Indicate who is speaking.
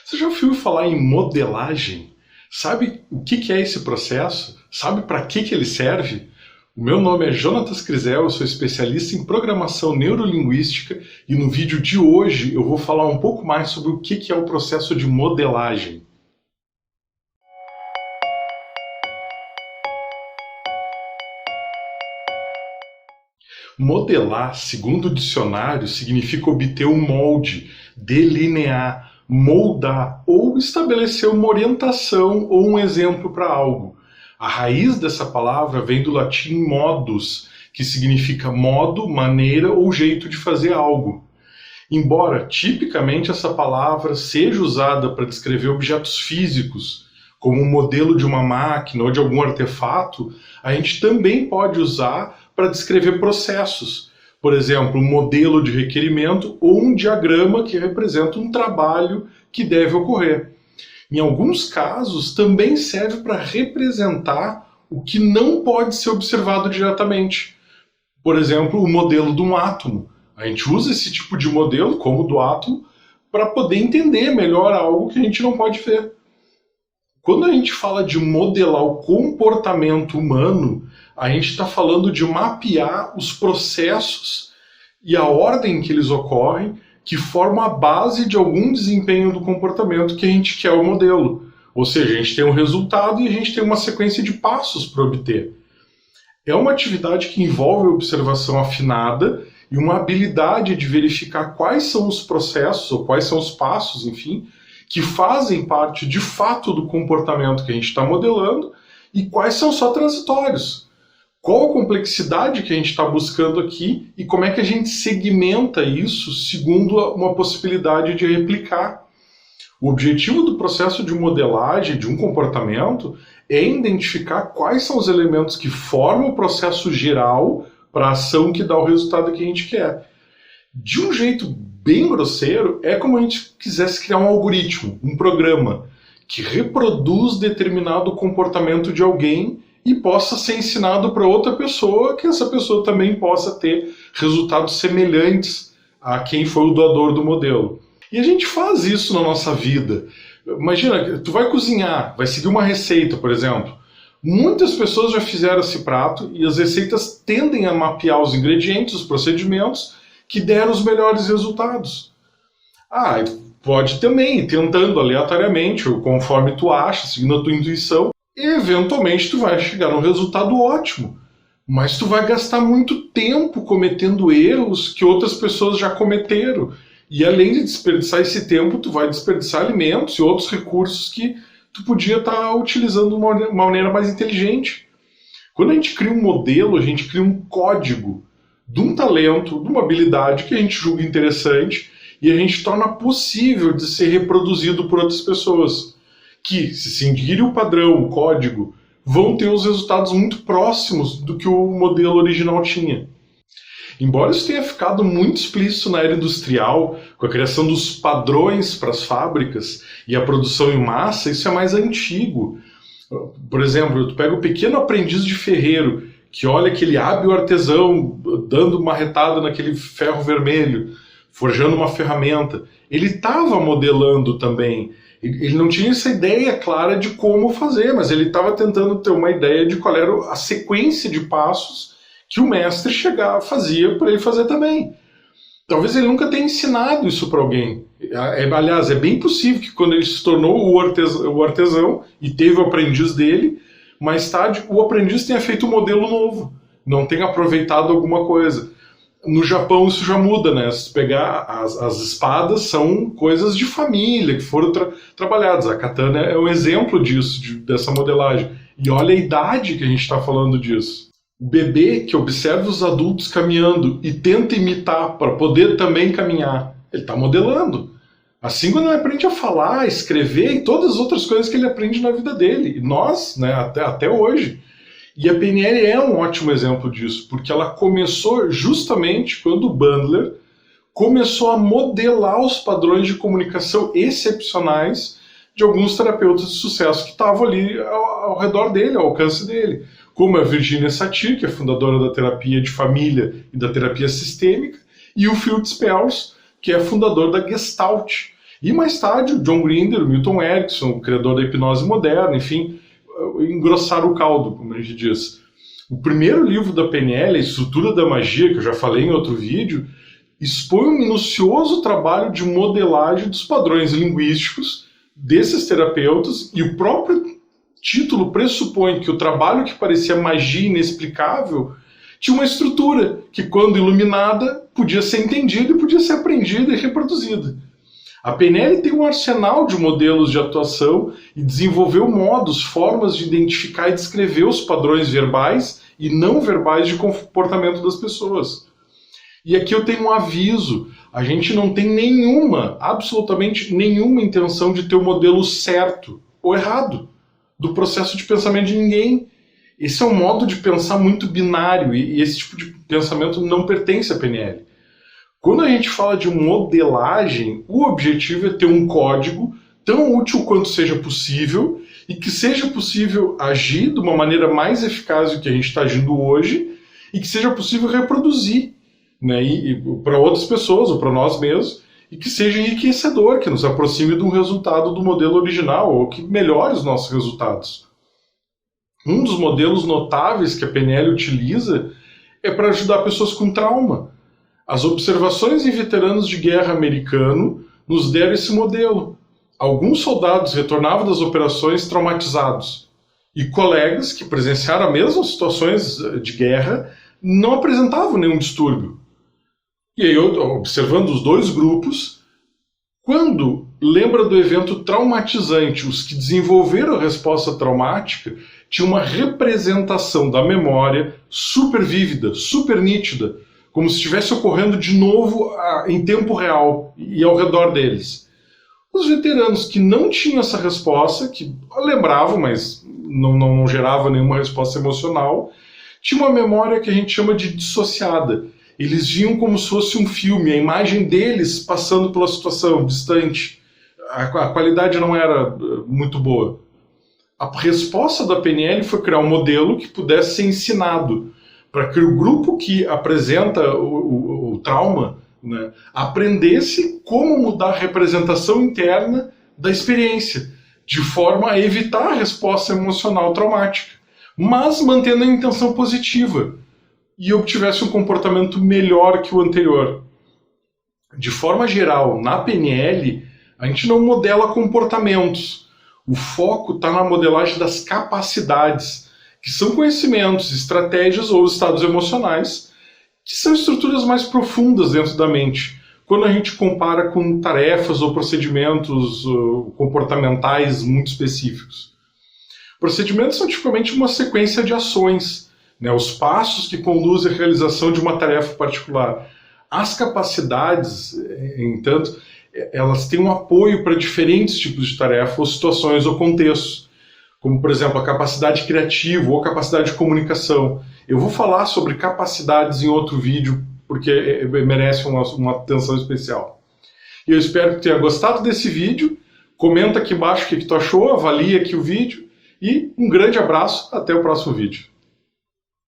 Speaker 1: Você já ouviu falar em modelagem? Sabe o que é esse processo? Sabe para que ele serve? O meu nome é Jonatas Crisel, eu sou especialista em programação neurolinguística e no vídeo de hoje eu vou falar um pouco mais sobre o que é o processo de modelagem. Modelar, segundo o dicionário, significa obter um molde, delinear, moldar ou estabelecer uma orientação ou um exemplo para algo. A raiz dessa palavra vem do latim modus, que significa modo, maneira ou jeito de fazer algo. Embora, tipicamente, essa palavra seja usada para descrever objetos físicos, como um modelo de uma máquina ou de algum artefato, a gente também pode usar para descrever processos. Por exemplo, um modelo de requerimento ou um diagrama que representa um trabalho que deve ocorrer. Em alguns casos, também serve para representar o que não pode ser observado diretamente. Por exemplo, o modelo de um átomo. A gente usa esse tipo de modelo, como o do átomo, para poder entender melhor algo que a gente não pode ver. Quando a gente fala de modelar o comportamento humano, a gente está falando de mapear os processos e a ordem que eles ocorrem, que formam a base de algum desempenho do comportamento que a gente quer o modelo. Ou seja, a gente tem um resultado e a gente tem uma sequência de passos para obter. É uma atividade que envolve observação afinada e uma habilidade de verificar quais são os processos, ou quais são os passos, enfim, que fazem parte de fato do comportamento que a gente está modelando e quais são só transitórios. Qual a complexidade que a gente está buscando aqui e como é que a gente segmenta isso segundo uma possibilidade de replicar. O objetivo do processo de modelagem de um comportamento é identificar quais são os elementos que formam o processo geral para a ação que dá o resultado que a gente quer. De um jeito bem grosseiro, é como a gente quisesse criar um algoritmo, um programa, que reproduz determinado comportamento de alguém e possa ser ensinado para outra pessoa, que essa pessoa também possa ter resultados semelhantes a quem foi o doador do modelo. E a gente faz isso na nossa vida. Imagina, tu vai cozinhar, vai seguir uma receita, por exemplo. Muitas pessoas já fizeram esse prato e as receitas tendem a mapear os ingredientes, os procedimentos que deram os melhores resultados. Pode também, tentando aleatoriamente, ou conforme tu acha, seguindo a tua intuição, e eventualmente tu vai chegar num resultado ótimo. Mas tu vai gastar muito tempo cometendo erros que outras pessoas já cometeram. E além de desperdiçar esse tempo, tu vai desperdiçar alimentos e outros recursos que tu podia estar utilizando de uma maneira mais inteligente. Quando a gente cria um modelo, a gente cria um código de um talento, de uma habilidade que a gente julga interessante e a gente torna possível de ser reproduzido por outras pessoas, que, se seguirem o padrão, o código, vão ter os resultados muito próximos do que o modelo original tinha. Embora isso tenha ficado muito explícito na era industrial, com a criação dos padrões para as fábricas e a produção em massa, isso é mais antigo. Por exemplo, tu pega o pequeno aprendiz de ferreiro, que olha aquele hábil artesão dando uma retada naquele ferro vermelho, forjando uma ferramenta. Ele estava modelando também. Ele não tinha essa ideia clara de como fazer, mas ele estava tentando ter uma ideia de qual era a sequência de passos que o mestre fazia para ele fazer também. Talvez ele nunca tenha ensinado isso para alguém. Aliás, é bem possível que quando ele se tornou o artesão e teve o aprendiz dele, mais tarde o aprendiz tenha feito um modelo novo, não tenha aproveitado alguma coisa. No Japão isso já muda, né? Se pegar as espadas são coisas de família que foram trabalhadas. A katana é um exemplo disso, dessa modelagem. E olha a idade que a gente está falando disso. O bebê que observa os adultos caminhando e tenta imitar para poder também caminhar, ele está modelando. Assim, quando ele aprende a falar, a escrever e todas as outras coisas que ele aprende na vida dele. E nós, né, até hoje. E a PNL é um ótimo exemplo disso, porque ela começou justamente quando o Bandler começou a modelar os padrões de comunicação excepcionais de alguns terapeutas de sucesso que estavam ali ao redor dele, ao alcance dele. Como a Virginia Satir, que é fundadora da terapia de família e da terapia sistêmica, e o Phil Dispels, que é fundador da Gestalt. E mais tarde, o John Grinder, o Milton Erickson, o criador da hipnose moderna, enfim, engrossaram o caldo, como a gente diz. O primeiro livro da PNL, A Estrutura da Magia, que eu já falei em outro vídeo, expõe um minucioso trabalho de modelagem dos padrões linguísticos desses terapeutas, e o próprio título pressupõe que o trabalho que parecia magia inexplicável tinha uma estrutura que, quando iluminada, podia ser entendida e podia ser aprendida e reproduzida. A PNL tem um arsenal de modelos de atuação e desenvolveu modos, formas de identificar e descrever os padrões verbais e não verbais de comportamento das pessoas. E aqui eu tenho um aviso: a gente não tem absolutamente nenhuma intenção de ter o modelo certo ou errado do processo de pensamento de ninguém. Esse é um modo de pensar muito binário e esse tipo de pensamento não pertence à PNL. Quando a gente fala de modelagem, o objetivo é ter um código tão útil quanto seja possível e que seja possível agir de uma maneira mais eficaz do que a gente está agindo hoje e que seja possível reproduzir, né, e para outras pessoas ou para nós mesmos, e que seja enriquecedor, que nos aproxime de um resultado do modelo original ou que melhore os nossos resultados. Um dos modelos notáveis que a PNL utiliza é para ajudar pessoas com trauma. As observações em veteranos de guerra americano nos deram esse modelo. Alguns soldados retornavam das operações traumatizados, e colegas que presenciaram as mesmas situações de guerra não apresentavam nenhum distúrbio. E aí, observando os dois grupos, quando lembra do evento traumatizante, os que desenvolveram a resposta traumática tinham uma representação da memória super vívida, super nítida, como se estivesse ocorrendo de novo em tempo real e ao redor deles. Os veteranos que não tinham essa resposta, que lembravam, mas não gerava nenhuma resposta emocional, tinham uma memória que a gente chama de dissociada. Eles viam como se fosse um filme, a imagem deles passando pela situação, distante. A qualidade não era muito boa. A resposta da PNL foi criar um modelo que pudesse ser ensinado, para que o grupo que apresenta o trauma, né, aprendesse como mudar a representação interna da experiência, de forma a evitar a resposta emocional traumática, mas mantendo a intenção positiva, e obtivesse um comportamento melhor que o anterior. De forma geral, na PNL, a gente não modela comportamentos. O foco está na modelagem das capacidades, que são conhecimentos, estratégias ou estados emocionais, que são estruturas mais profundas dentro da mente, quando a gente compara com tarefas ou procedimentos comportamentais muito específicos. Procedimentos são tipicamente uma sequência de ações, né, os passos que conduzem à realização de uma tarefa particular. As capacidades, entanto, elas têm um apoio para diferentes tipos de tarefas, ou situações ou contextos, como, por exemplo, a capacidade criativa ou a capacidade de comunicação. Eu vou falar sobre capacidades em outro vídeo, porque merece uma atenção especial. E eu espero que tenha gostado desse vídeo. Comenta aqui embaixo o que tu achou, avalia aqui o vídeo, e um grande abraço, até o próximo vídeo.